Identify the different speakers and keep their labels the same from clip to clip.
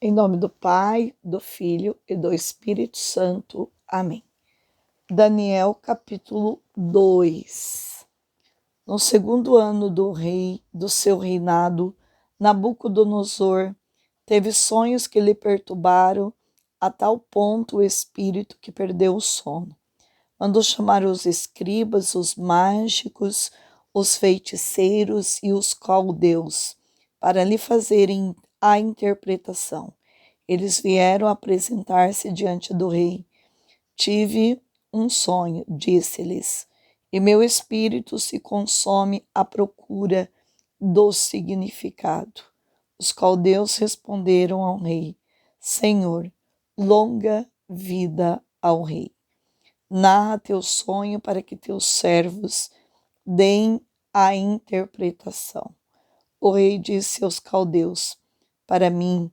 Speaker 1: Em nome do Pai, do Filho e do Espírito Santo. Amém. Daniel capítulo 2. No segundo ano do seu reinado, Nabucodonosor teve sonhos que lhe perturbaram a tal ponto o espírito que perdeu o sono. Mandou chamar os escribas, os mágicos, os feiticeiros e os caldeus para lhe fazerem a interpretação. Eles vieram apresentar-se diante do rei. Tive um sonho, disse-lhes, e meu espírito se consome à procura do significado. Os caldeus responderam ao rei: Senhor, longa vida ao rei. Narra teu sonho para que teus servos deem a interpretação. O rei disse aos caldeus: Para mim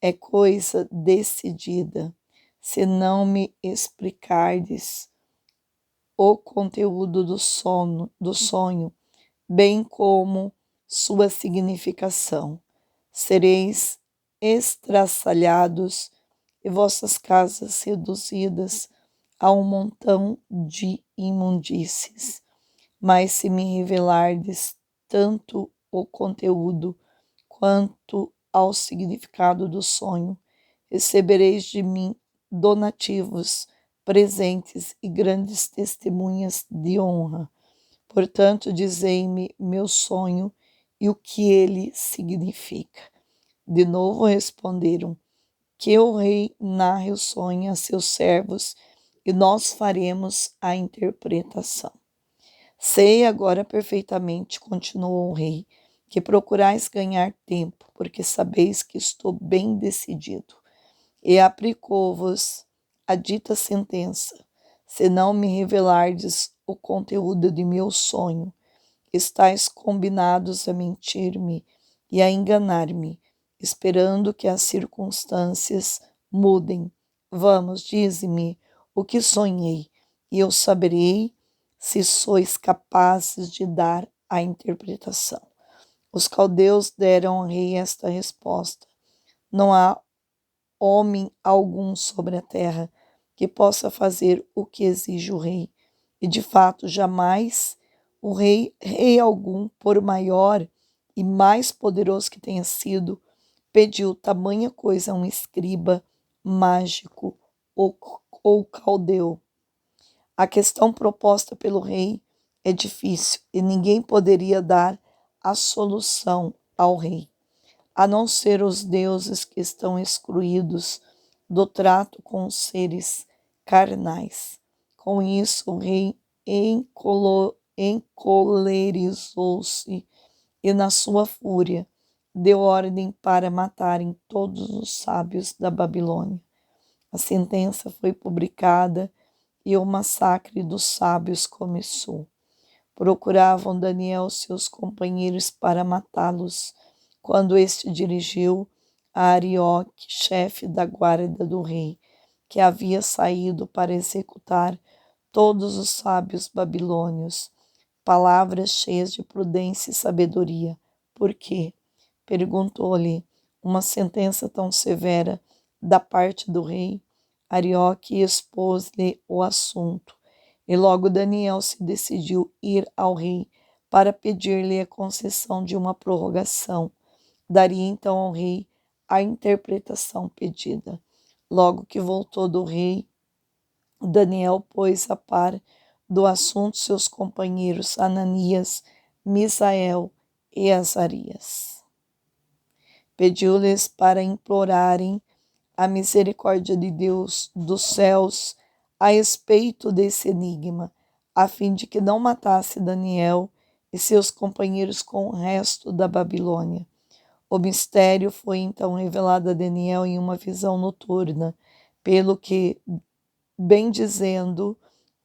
Speaker 1: é coisa decidida, se não me explicardes o conteúdo do sonho, bem como sua significação. Sereis estraçalhados e vossas casas reduzidas a um montão de imundícies. Mas se me revelardes tanto o conteúdo quanto ao significado do sonho, recebereis de mim donativos, presentes e grandes testemunhas de honra. Portanto, dizei-me meu sonho e o que ele significa. De novo responderam: que o rei narre o sonho a seus servos e nós faremos a interpretação. Sei agora perfeitamente, continuou o rei, que procurais ganhar tempo, porque sabeis que estou bem decidido. E aplicou-vos a dita sentença: se não me revelardes o conteúdo de meu sonho, estáis combinados a mentir-me e a enganar-me, esperando que as circunstâncias mudem. Vamos, dize-me o que sonhei, e eu saberei se sois capazes de dar a interpretação. Os caldeus deram ao rei esta resposta: não há homem algum sobre a terra que possa fazer o que exige o rei. E de fato, jamais o rei algum, por maior e mais poderoso que tenha sido, pediu tamanha coisa a um escriba, mágico ou caldeu. A questão proposta pelo rei é difícil e ninguém poderia dar a solução ao rei, a não ser os deuses que estão excluídos do trato com os seres carnais. Com isso, o rei encolerizou-se e, na sua fúria, deu ordem para matarem todos os sábios da Babilônia. A sentença foi publicada e o massacre dos sábios começou. Procuravam Daniel seus companheiros para matá-los, quando este dirigiu a Arioque, chefe da guarda do rei, que havia saído para executar todos os sábios babilônios, palavras cheias de prudência e sabedoria. Por quê? Perguntou-lhe: uma sentença tão severa da parte do rei? Arioque expôs-lhe o assunto, e logo Daniel se decidiu ir ao rei para pedir-lhe a concessão de uma prorrogação. Daria então ao rei a interpretação pedida. Logo que voltou do rei, Daniel pôs a par do assunto seus companheiros Ananias, Misael e Azarias. Pediu-lhes para implorarem a misericórdia de Deus dos céus a respeito desse enigma, a fim de que não matasse Daniel e seus companheiros com o resto da Babilônia. O mistério foi então revelado a Daniel em uma visão noturna, pelo que, bendizendo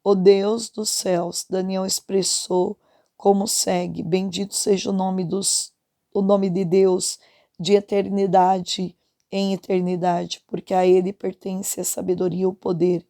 Speaker 1: o Deus dos céus, Daniel expressou como segue: bendito seja o nome de Deus de eternidade em eternidade, porque a ele pertence a sabedoria e o poder,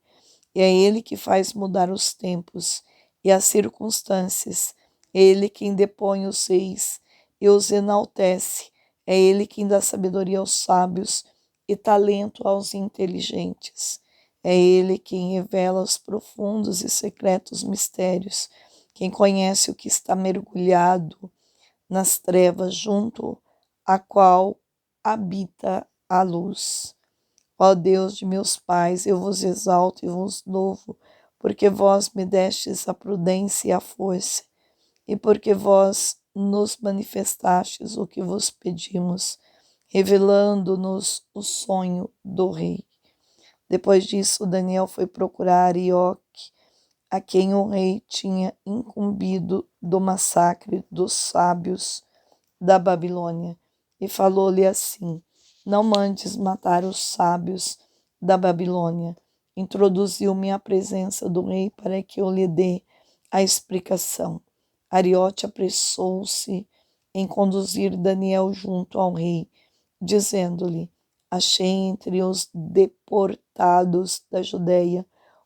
Speaker 1: e é ele que faz mudar os tempos e as circunstâncias, é ele quem depõe os reis e os enaltece, é ele quem dá sabedoria aos sábios e talento aos inteligentes. É Ele quem revela os profundos e secretos mistérios, quem conhece o que está mergulhado nas trevas, junto a qual habita a luz. Ó Deus de meus pais, eu vos exalto e vos louvo, porque vós me destes a prudência e a força, e porque vós nos manifestastes o que vos pedimos, revelando-nos o sonho do rei. Depois disso, Daniel foi procurar Arioque, a quem o rei tinha incumbido do massacre dos sábios da Babilônia, e falou-lhe assim: Não mandes matar os sábios da Babilônia. Introduziu-me à presença do rei para que eu lhe dê a explicação. Ariote apressou-se em conduzir Daniel junto ao rei, dizendo-lhe: Achei entre os deportados da Judeia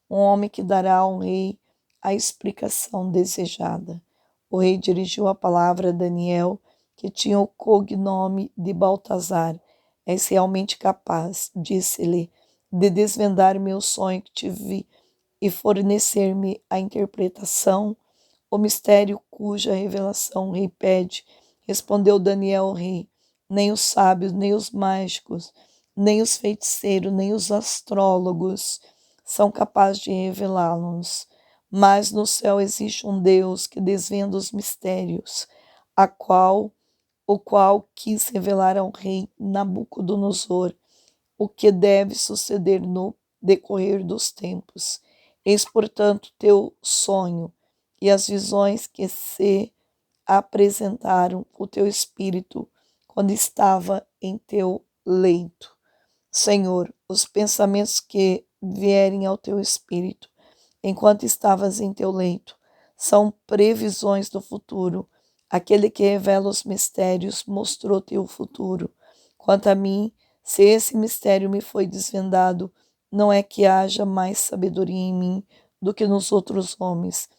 Speaker 1: um homem que dará ao rei a explicação desejada. O rei dirigiu a palavra a Daniel, que tinha o cognome de Baltazar. És realmente capaz, disse-lhe, de desvendar meu sonho que tive e fornecer-me a interpretação, o mistério cuja revelação o rei pede. Respondeu Daniel ao rei: Nem os sábios, nem os mágicos, nem os feiticeiros, nem os astrólogos são capazes de revelá-los. Mas no céu existe um Deus que desvenda os mistérios, o qual quis revelar ao rei Nabucodonosor o que deve suceder no decorrer dos tempos. Eis, portanto, teu sonho e as visões que se apresentaram o teu espírito quando estava em teu leito. Senhor, os pensamentos que vierem ao teu espírito enquanto estavas em teu leito são previsões do futuro. Aquele que revela os mistérios mostrou-te o futuro. Quanto a mim, se esse mistério me foi desvendado, não é que haja mais sabedoria em mim do que nos outros homens,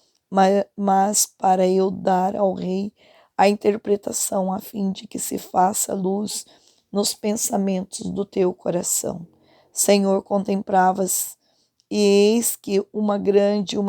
Speaker 1: mas para eu dar ao rei a interpretação, a fim de que se faça luz nos pensamentos do teu coração. Senhor, contemplavas, e eis que uma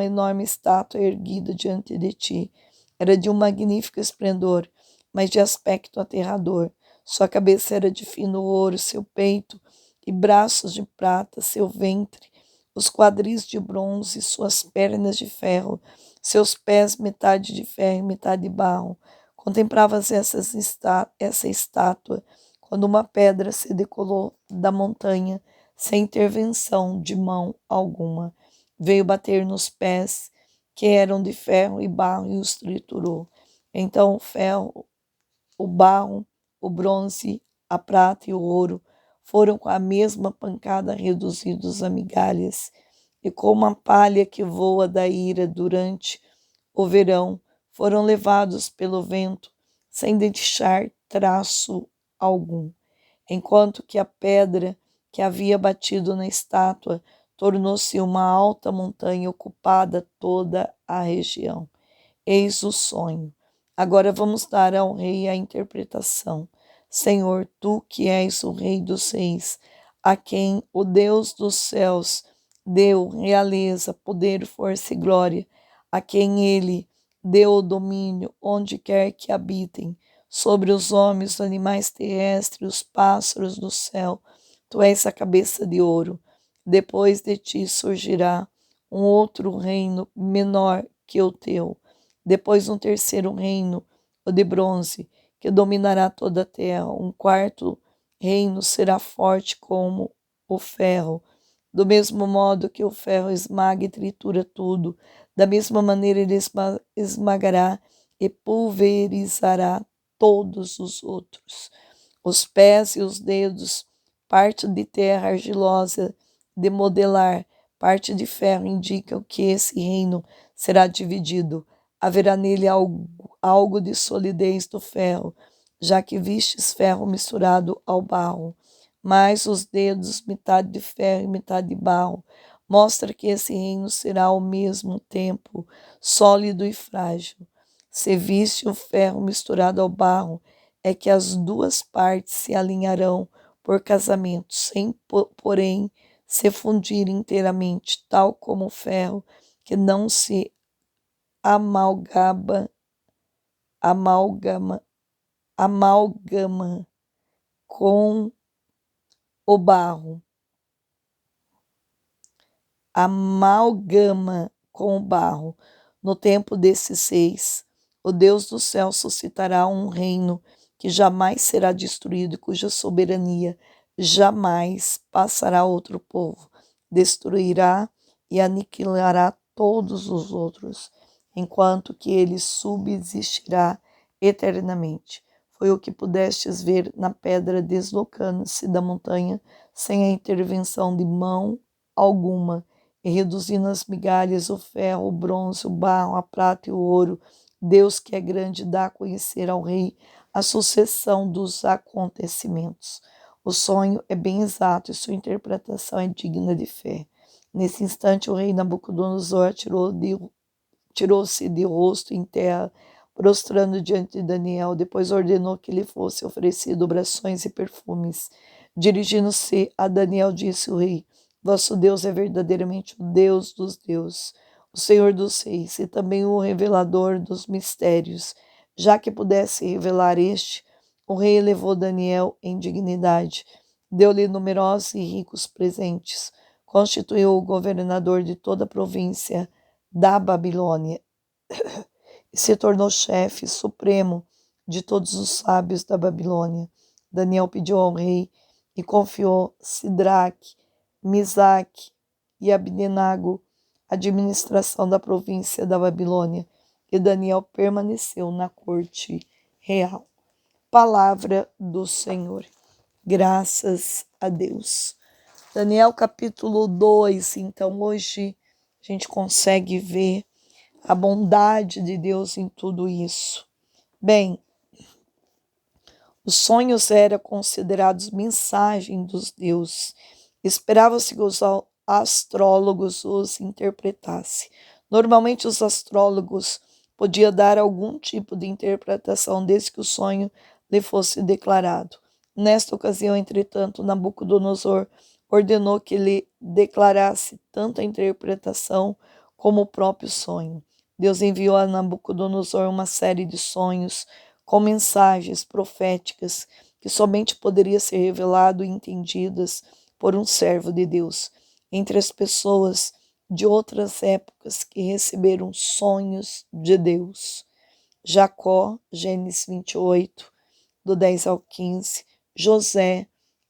Speaker 1: enorme estátua erguida diante de ti. Era de um magnífico esplendor, mas de aspecto aterrador. Sua cabeça era de fino ouro, seu peito e braços de prata, seu ventre, os quadris de bronze, suas pernas de ferro, seus pés metade de ferro e metade de barro. Contemplavas essa estátua quando uma pedra se decolou da montanha sem intervenção de mão alguma. Veio bater nos pés, que eram de ferro e barro, e os triturou. Então o ferro, o barro, o bronze, a prata e o ouro foram com a mesma pancada reduzidos a migalhas, e como a palha que voa da ira durante o verão, foram levados pelo vento, sem deixar traço algum, enquanto que a pedra que havia batido na estátua tornou-se uma alta montanha, ocupada toda a região. Eis o sonho. Agora vamos dar ao rei a interpretação. Senhor, tu que és o rei dos reis, a quem o Deus dos céus deu realeza, poder, força e glória, a quem ele deu o domínio onde quer que habitem, sobre os homens, os animais terrestres, os pássaros do céu. Tu és a cabeça de ouro. Depois de ti surgirá um outro reino menor que o teu. Depois um terceiro reino, o de bronze, que dominará toda a terra. Um quarto reino será forte como o ferro. Do mesmo modo que o ferro esmaga e tritura tudo, da mesma maneira ele esmagará e pulverizará todos os outros. Os pés e os dedos, parte de terra argilosa de modelar, parte de ferro, indicam que esse reino será dividido. Haverá nele algo de solidez do ferro, já que vistes ferro misturado ao barro. Mas os dedos, metade de ferro e metade de barro, mostra que esse reino será ao mesmo tempo sólido e frágil. Se viste o ferro misturado ao barro, é que as duas partes se alinharão por casamento, sem, porém, se fundir inteiramente, tal como o ferro que não se amalgama, amalgama, amalgama com o barro. Amalgama com o barro. No tempo desses 6, o Deus do céu suscitará um reino que jamais será destruído e cuja soberania jamais passará a outro povo. Destruirá e aniquilará todos os outros, enquanto que ele subsistirá eternamente. Foi o que pudestes ver na pedra deslocando-se da montanha sem a intervenção de mão alguma, e reduzindo as migalhas, o ferro, o bronze, o barro, a prata e o ouro. Deus, que é grande, dá a conhecer ao rei a sucessão dos acontecimentos. O sonho é bem exato e sua interpretação é digna de fé. Nesse instante, o rei Nabucodonosor tirou-se de rosto em terra, prostrando diante de Daniel. Depois ordenou que lhe fosse oferecido orações e perfumes. Dirigindo-se a Daniel, disse o rei: Vosso Deus é verdadeiramente o Deus dos deuses, o Senhor dos reis e também o revelador dos mistérios. Já que pudesse revelar este, o rei elevou Daniel em dignidade, deu-lhe numerosos e ricos presentes, constituiu-o governador de toda a província da Babilônia e se tornou chefe supremo de todos os sábios da Babilônia. Daniel pediu ao rei e confiou Sidraque, Misaque e Abdenago a administração da província da Babilônia, e Daniel permaneceu na corte real. Palavra do Senhor. Graças a Deus. Daniel capítulo 2, então hoje a gente consegue ver a bondade de Deus em tudo isso. Bem, os sonhos eram considerados mensagem dos deuses. Esperava-se que os astrólogos os interpretassem. Normalmente os astrólogos podiam dar algum tipo de interpretação desde que o sonho lhe fosse declarado. Nesta ocasião, entretanto, Nabucodonosor ordenou que lhe declarasse tanto a interpretação como o próprio sonho. Deus enviou a Nabucodonosor uma série de sonhos com mensagens proféticas que somente poderia ser revelado e entendidas por um servo de Deus. Entre as pessoas de outras épocas que receberam sonhos de Deus: Jacó, Gênesis 28, do 10 ao 15, José,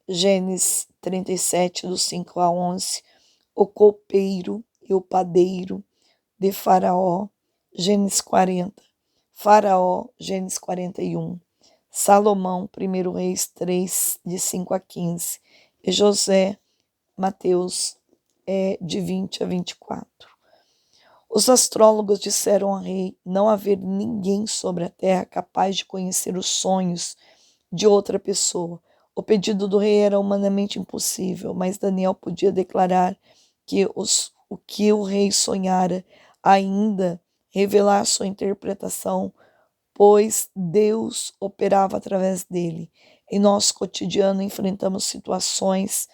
Speaker 1: Gênesis 37, do 5 a 11, o copeiro e o padeiro de Faraó, Gênesis 40, Faraó, Gênesis 41, Salomão, 1 Reis 3, de 5 a 15, e José, Mateus, de 20 a 24. Os astrólogos disseram ao rei não haver ninguém sobre a terra capaz de conhecer os sonhos de outra pessoa. O pedido do rei era humanamente impossível, mas Daniel podia declarar que o que o rei sonhara, ainda revelar sua interpretação, pois Deus operava através dele. Em nosso cotidiano enfrentamos situações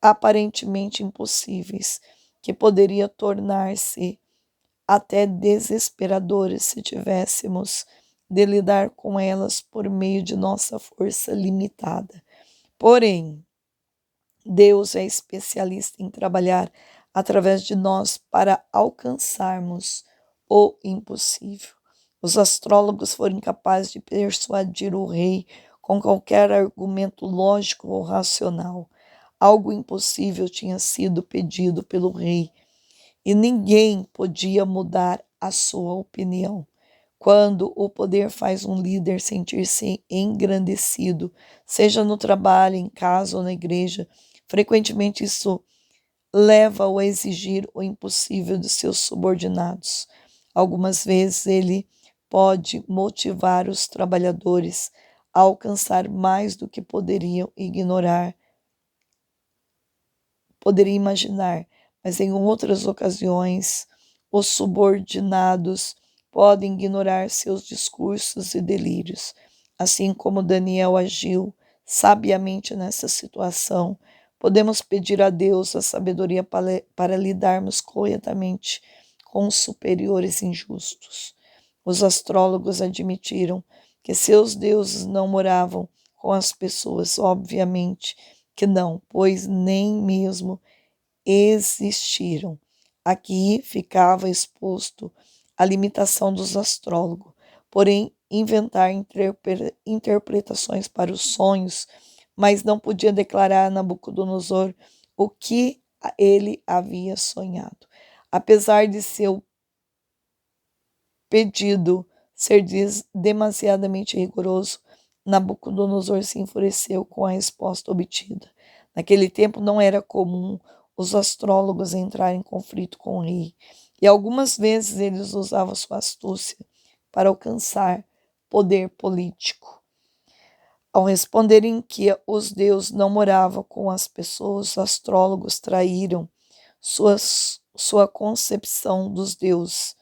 Speaker 1: aparentemente impossíveis, que poderia tornar-se até desesperadoras se tivéssemos de lidar com elas por meio de nossa força limitada. Porém, Deus é especialista em trabalhar através de nós para alcançarmos o impossível. Os astrólogos foram incapazes de persuadir o rei com qualquer argumento lógico ou racional. Algo impossível tinha sido pedido pelo rei e ninguém podia mudar a sua opinião. Quando o poder faz um líder sentir-se engrandecido, seja no trabalho, em casa ou na igreja, frequentemente isso leva-o a exigir o impossível de seus subordinados. Algumas vezes ele pode motivar os trabalhadores a alcançar mais do que poderiam imaginar, mas em outras ocasiões os subordinados podem ignorar seus discursos e delírios. Assim como Daniel agiu sabiamente nessa situação. Podemos pedir a Deus a sabedoria para lidarmos corretamente com os superiores injustos. Os astrólogos admitiram que seus deuses não moravam com as pessoas, obviamente que não, pois nem mesmo existiram. Aqui ficava exposto a limitação dos astrólogos, porém inventar interpretações para os sonhos, mas não podia declarar a Nabucodonosor o que ele havia sonhado. Apesar de seu pedido ser demasiadamente rigoroso, Nabucodonosor se enfureceu com a resposta obtida. Naquele tempo não era comum os astrólogos entrarem em conflito com o rei, e algumas vezes eles usavam sua astúcia para alcançar poder político. Ao responderem que os deuses não moravam com as pessoas, os astrólogos traíram sua concepção dos deuses.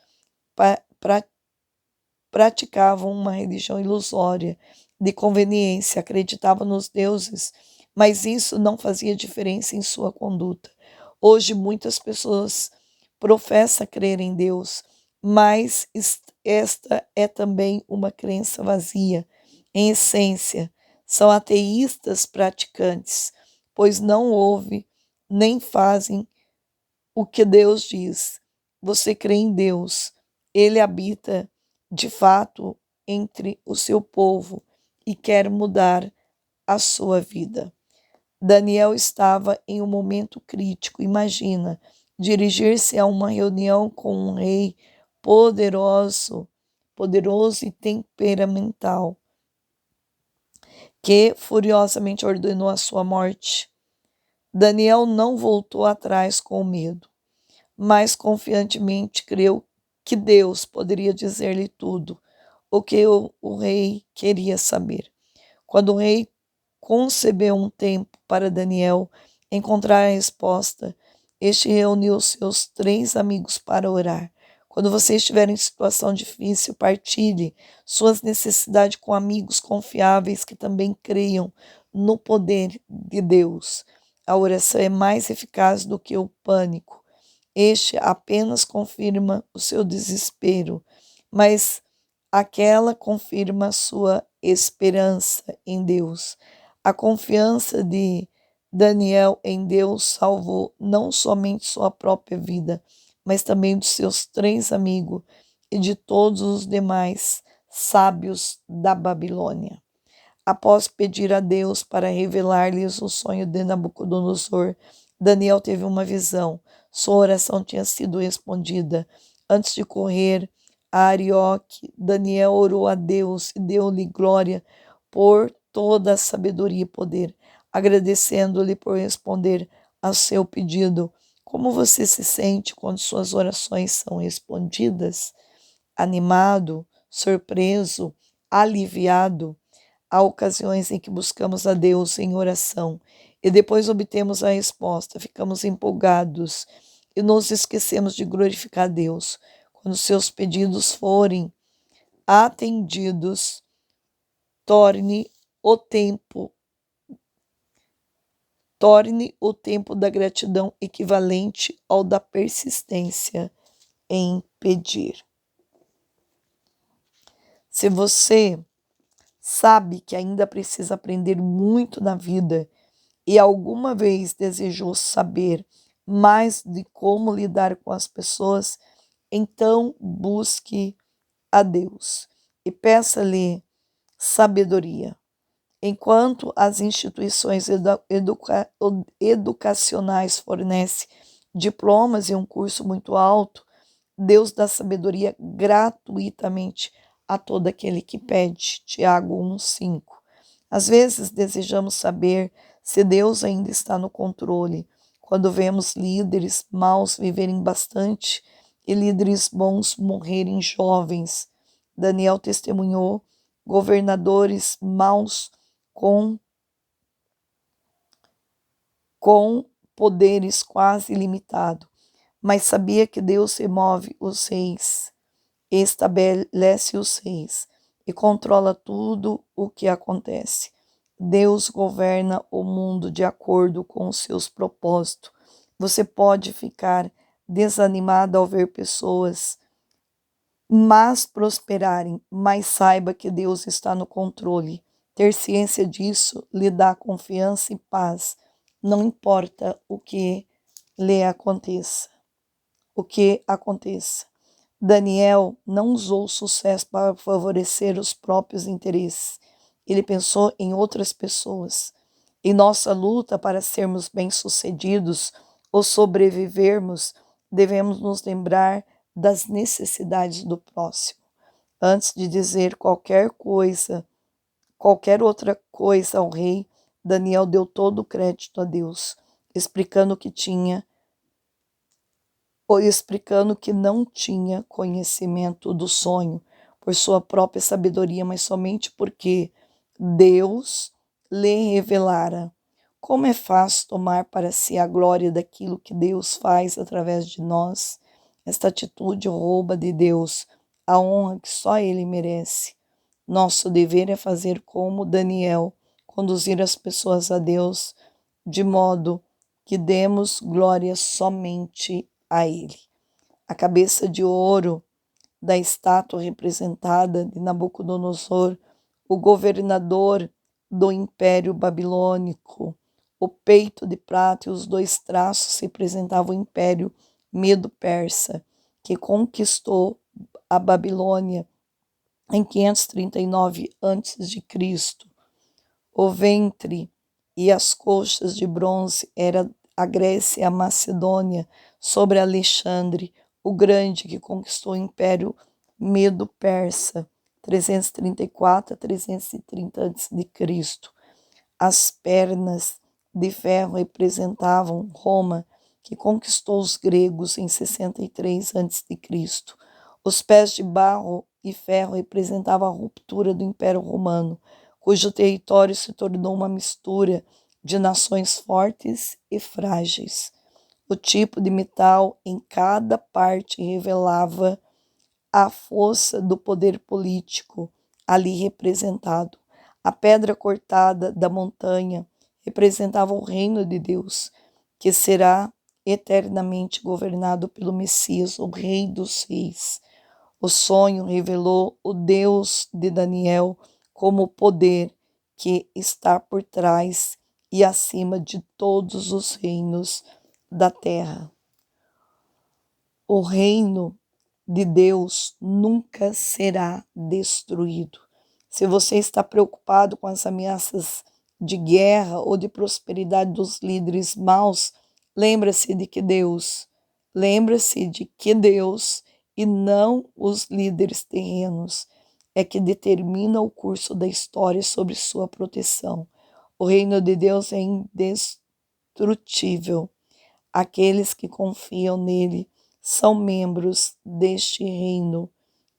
Speaker 1: Praticavam uma religião ilusória, de conveniência, acreditavam nos deuses, mas isso não fazia diferença em sua conduta. Hoje, muitas pessoas professam crer em Deus, mas esta é também uma crença vazia. Em essência, são ateístas praticantes, pois não ouvem nem fazem o que Deus diz. Você crê em Deus, ele habita de fato entre o seu povo e quer mudar a sua vida. Daniel estava em um momento crítico. Imagina dirigir-se a uma reunião com um rei poderoso e temperamental, que furiosamente ordenou a sua morte. Daniel não voltou atrás com medo, mas confiantemente creu que Deus poderia dizer-lhe tudo o que o rei queria saber. Quando o rei concebeu um tempo para Daniel encontrar a resposta, este reuniu seus 3 amigos para orar. Quando você estiver em situação difícil, partilhe suas necessidades com amigos confiáveis que também creiam no poder de Deus. A oração é mais eficaz do que o pânico. Este apenas confirma o seu desespero, mas aquela confirma a sua esperança em Deus. A confiança de Daniel em Deus salvou não somente sua própria vida, mas também dos seus 3 amigos e de todos os demais sábios da Babilônia. Após pedir a Deus para revelar-lhes o sonho de Nabucodonosor, Daniel teve uma visão. Sua oração tinha sido respondida. Antes de correr a Arioque, Daniel orou a Deus e deu-lhe glória por toda a sabedoria e poder, agradecendo-lhe por responder ao seu pedido. Como você se sente quando suas orações são respondidas? Animado, surpreso, aliviado? Há ocasiões em que buscamos a Deus em oração e depois obtemos a resposta, ficamos empolgados e nos esquecemos de glorificar a Deus. Quando seus pedidos forem atendidos, torne o tempo da gratidão equivalente ao da persistência em pedir. Se você sabe que ainda precisa aprender muito na vida e alguma vez desejou saber mais de como lidar com as pessoas, então busque a Deus e peça-lhe sabedoria. Enquanto as instituições educacionais fornecem diplomas e um curso muito alto, Deus dá sabedoria gratuitamente a todo aquele que pede. Tiago 1,5. Às vezes desejamos saber se Deus ainda está no controle, quando vemos líderes maus viverem bastante e líderes bons morrerem jovens. Daniel testemunhou governadores maus com poderes quase ilimitados, mas sabia que Deus remove os reis, estabelece os reis e controla tudo o que acontece. Deus governa o mundo de acordo com os seus propósitos. Você pode ficar desanimado ao ver pessoas mas prosperarem, mas saiba que Deus está no controle. Ter ciência disso lhe dá confiança e paz, não importa o que lhe aconteça. O que aconteça. Daniel não usou o sucesso para favorecer os próprios interesses. Ele pensou em outras pessoas. Em nossa luta para sermos bem-sucedidos ou sobrevivermos, devemos nos lembrar das necessidades do próximo. Antes de dizer qualquer outra coisa ao rei, Daniel deu todo o crédito a Deus, explicando que não tinha conhecimento do sonho por sua própria sabedoria, mas somente porque Deus lhe revelara. Como é fácil tomar para si a glória daquilo que Deus faz através de nós. Esta atitude rouba de Deus a honra que só Ele merece. Nosso dever é fazer como Daniel, conduzir as pessoas a Deus, de modo que demos glória somente a Ele. A cabeça de ouro da estátua representada de Nabucodonosor, o governador do Império Babilônico. O peito de prata e os dois traços representavam o Império Medo-Persa, que conquistou a Babilônia em 539 a.C. O ventre e as coxas de bronze era a Grécia e a Macedônia sobre Alexandre o Grande, que conquistou o Império Medo-Persa, 334 a 330 a.C. As pernas de ferro representavam Roma, que conquistou os gregos em 63 a.C. Os pés de barro e ferro representavam a ruptura do Império Romano, cujo território se tornou uma mistura de nações fortes e frágeis. O tipo de metal em cada parte revelava a força do poder político ali representado. A pedra cortada da montanha representava o reino de Deus, que será eternamente governado pelo Messias, o Rei dos Reis. O sonho revelou o Deus de Daniel como o poder que está por trás e acima de todos os reinos da terra. O reino de Deus nunca será destruído. Se você está preocupado com as ameaças de guerra ou de prosperidade dos líderes maus, lembre-se de que Deus e não os líderes terrenos é que determina o curso da história sobre sua proteção. O reino de Deus é indestrutível. Aqueles que confiam nele são membros deste reino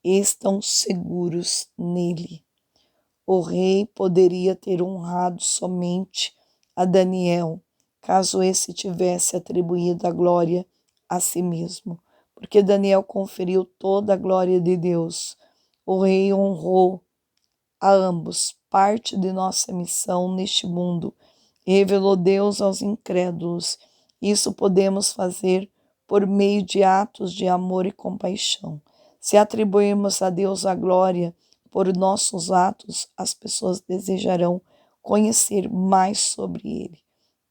Speaker 1: e estão seguros nele. O rei poderia ter honrado somente a Daniel, caso esse tivesse atribuído a glória a si mesmo, porque Daniel conferiu toda a glória de Deus. O rei honrou a ambos, parte de nossa missão neste mundo, e revelou Deus aos incrédulos. Isso podemos fazer por meio de atos de amor e compaixão. Se atribuirmos a Deus a glória por nossos atos, as pessoas desejarão conhecer mais sobre Ele.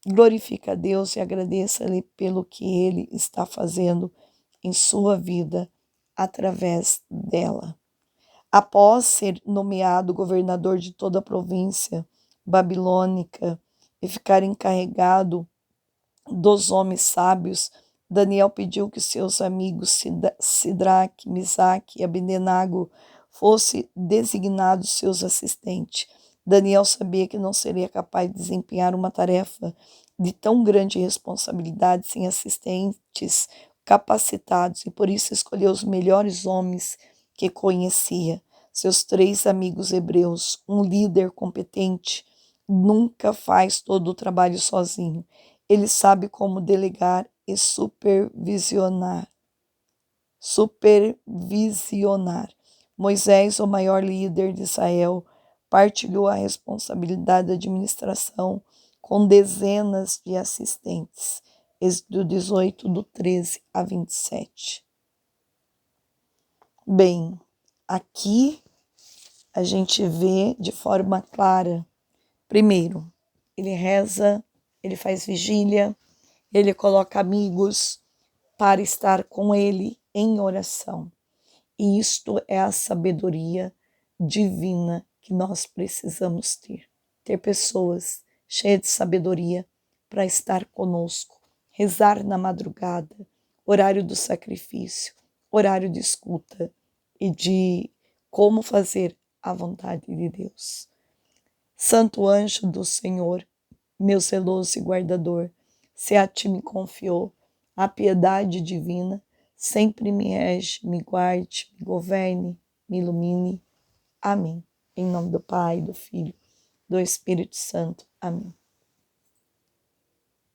Speaker 1: Glorifique a Deus e agradeça-lhe pelo que Ele está fazendo em sua vida através dela. Após ser nomeado governador de toda a província babilônica e ficar encarregado dos homens sábios, Daniel pediu que seus amigos Sidraque, Misaque e Abdenago fossem designados seus assistentes. Daniel sabia que não seria capaz de desempenhar uma tarefa de tão grande responsabilidade sem assistentes capacitados e por isso escolheu os melhores homens que conhecia. Seus 3 amigos hebreus, um líder competente, nunca faz todo o trabalho sozinho. Ele sabe como delegar e supervisionar. Moisés, o maior líder de Israel, partilhou a responsabilidade da administração com dezenas de assistentes. Êxodo 18, do 13 a 27. Bem, aqui a gente vê de forma clara. Primeiro, ele reza, ele faz vigília, ele coloca amigos para estar com ele em oração. E isto é a sabedoria divina que nós precisamos ter. Ter pessoas cheias de sabedoria para estar conosco, rezar na madrugada, horário do sacrifício, horário de escuta e de como fazer a vontade de Deus. Santo anjo do Senhor, meu zeloso e guardador, se a ti me confiou a piedade divina, sempre me rege, me guarde, me governe, me ilumine. Amém. Em nome do Pai, do Filho, do Espírito Santo. Amém.